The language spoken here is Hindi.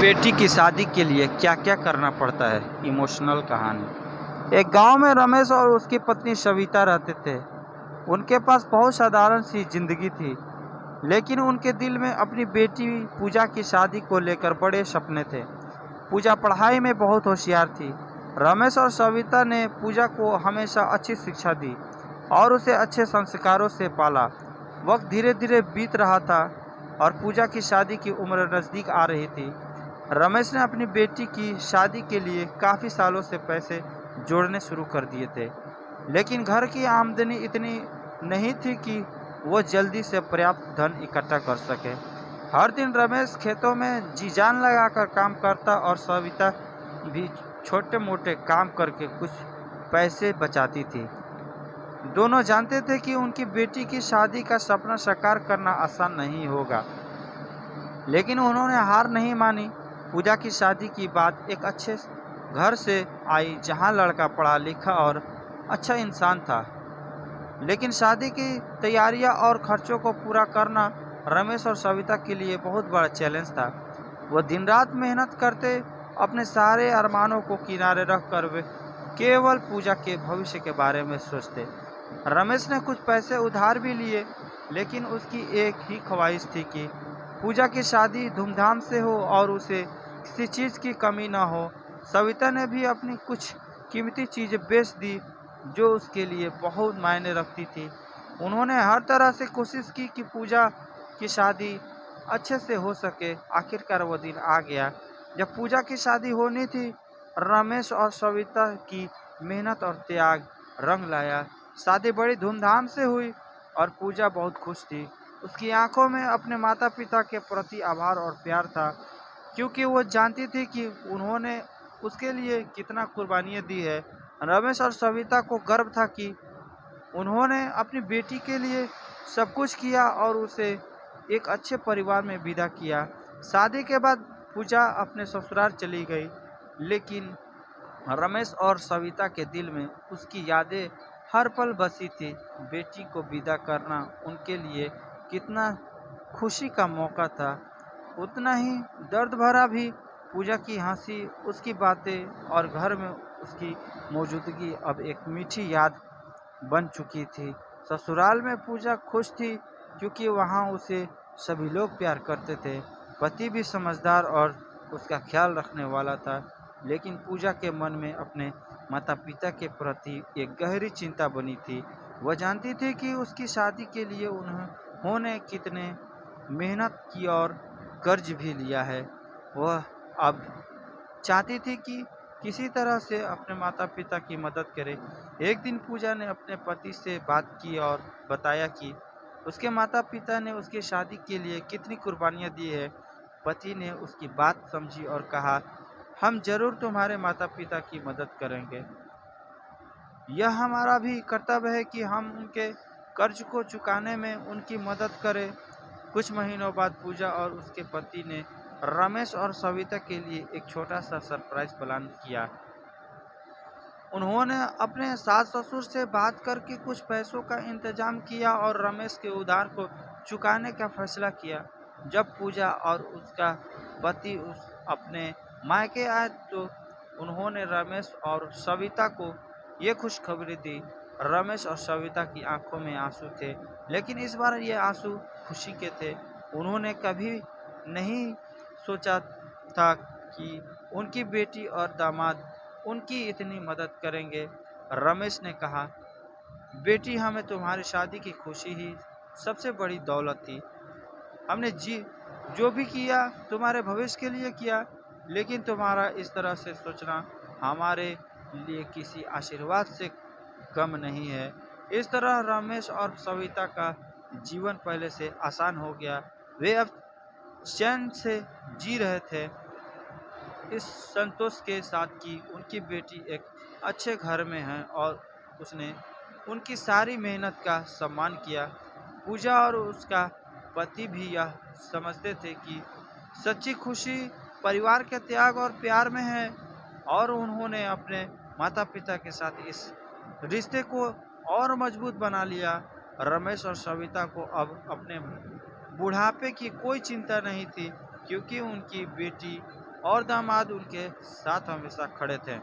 बेटी की शादी के लिए क्या क्या करना पड़ता है। इमोशनल कहानी। एक गांव में रमेश और उसकी पत्नी सविता रहते थे। उनके पास बहुत साधारण सी जिंदगी थी, लेकिन उनके दिल में अपनी बेटी पूजा की शादी को लेकर बड़े सपने थे। पूजा पढ़ाई में बहुत होशियार थी। रमेश और सविता ने पूजा को हमेशा अच्छी शिक्षा दी और उसे अच्छे संस्कारों से पाला। वक्त धीरे धीरे बीत रहा था और पूजा की शादी की उम्र नज़दीक आ रही थी। रमेश ने अपनी बेटी की शादी के लिए काफ़ी सालों से पैसे जोड़ने शुरू कर दिए थे, लेकिन घर की आमदनी इतनी नहीं थी कि वो जल्दी से पर्याप्त धन इकट्ठा कर सके। हर दिन रमेश खेतों में जी जान लगाकर काम करता और सविता भी छोटे मोटे काम करके कुछ पैसे बचाती थी। दोनों जानते थे कि उनकी बेटी की शादी का सपना साकार करना आसान नहीं होगा, लेकिन उन्होंने हार नहीं मानी। पूजा की शादी की बात एक अच्छे घर से आई, जहां लड़का पढ़ा लिखा और अच्छा इंसान था, लेकिन शादी की तैयारियां और खर्चों को पूरा करना रमेश और सविता के लिए बहुत बड़ा चैलेंज था। वह दिन रात मेहनत करते, अपने सारे अरमानों को किनारे रखकर वे केवल पूजा के भविष्य के बारे में सोचते। रमेश ने कुछ पैसे उधार भी लिए, लेकिन उसकी एक ही ख्वाहिश थी कि पूजा की शादी धूमधाम से हो और उसे किसी चीज़ की कमी न हो। सविता ने भी अपनी कुछ कीमती चीज़ें बेच दी जो उसके लिए बहुत मायने रखती थी। उन्होंने हर तरह से कोशिश की कि पूजा की शादी अच्छे से हो सके। आखिरकार वो दिन आ गया जब पूजा की शादी होनी थी। रमेश और सविता की मेहनत और त्याग रंग लाया। शादी बड़ी धूमधाम से हुई और पूजा बहुत खुश थी। उसकी आंखों में अपने माता पिता के प्रति आभार और प्यार था, क्योंकि वो जानती थी कि उन्होंने उसके लिए कितना कुर्बानियाँ दी है। रमेश और सविता को गर्व था कि उन्होंने अपनी बेटी के लिए सब कुछ किया और उसे एक अच्छे परिवार में विदा किया। शादी के बाद पूजा अपने ससुराल चली गई, लेकिन रमेश और सविता के दिल में उसकी यादें हर पल बसी थी। बेटी को विदा करना उनके लिए कितना खुशी का मौका था, उतना ही दर्द भरा भी। पूजा की हंसी, उसकी बातें और घर में उसकी मौजूदगी अब एक मीठी याद बन चुकी थी। ससुराल में पूजा खुश थी, क्योंकि वहाँ उसे सभी लोग प्यार करते थे। पति भी समझदार और उसका ख्याल रखने वाला था, लेकिन पूजा के मन में अपने माता पिता के प्रति एक गहरी चिंता बनी थी। वह जानती थी कि उसकी शादी के लिए उन्होंने कितने मेहनत की और कर्ज भी लिया है। वह अब चाहती थी कि किसी तरह से अपने माता पिता की मदद करे। एक दिन पूजा ने अपने पति से बात की और बताया कि उसके माता पिता ने उसकी शादी के लिए कितनी कुर्बानियाँ दी है। पति ने उसकी बात समझी और कहा, हम जरूर तुम्हारे माता पिता की मदद करेंगे। यह हमारा भी कर्तव्य है कि हम उनके कर्ज को चुकाने में उनकी मदद करें। कुछ महीनों बाद पूजा और उसके पति ने रमेश और सविता के लिए एक छोटा सा सरप्राइज प्लान किया। उन्होंने अपने सास ससुर से बात करके कुछ पैसों का इंतजाम किया और रमेश के उधार को चुकाने का फैसला किया। जब पूजा और उसका पति अपने मायके आए तो उन्होंने रमेश और सविता को ये खुशखबरी दी। रमेश और सविता की आंखों में आंसू थे, लेकिन इस बार ये आंसू खुशी के थे। उन्होंने कभी नहीं सोचा था कि उनकी बेटी और दामाद उनकी इतनी मदद करेंगे। रमेश ने कहा, बेटी, हमें तुम्हारी शादी की खुशी ही सबसे बड़ी दौलत थी। हमने जो भी किया तुम्हारे भविष्य के लिए किया, लेकिन तुम्हारा इस तरह से सोचना हमारे लिए किसी आशीर्वाद से कम नहीं है। इस तरह रमेश और सविता का जीवन पहले से आसान हो गया। वे अब चैन से जी रहे थे, इस संतोष के साथ कि उनकी बेटी एक अच्छे घर में है और उसने उनकी सारी मेहनत का सम्मान किया। पूजा और उसका पति भी यह समझते थे कि सच्ची खुशी परिवार के त्याग और प्यार में है, और उन्होंने अपने माता पिता के साथ इस रिश्ते को और मजबूत बना लिया। रमेश और सविता को अब अपने बुढ़ापे की कोई चिंता नहीं थी, क्योंकि उनकी बेटी और दामाद उनके साथ हमेशा खड़े थे।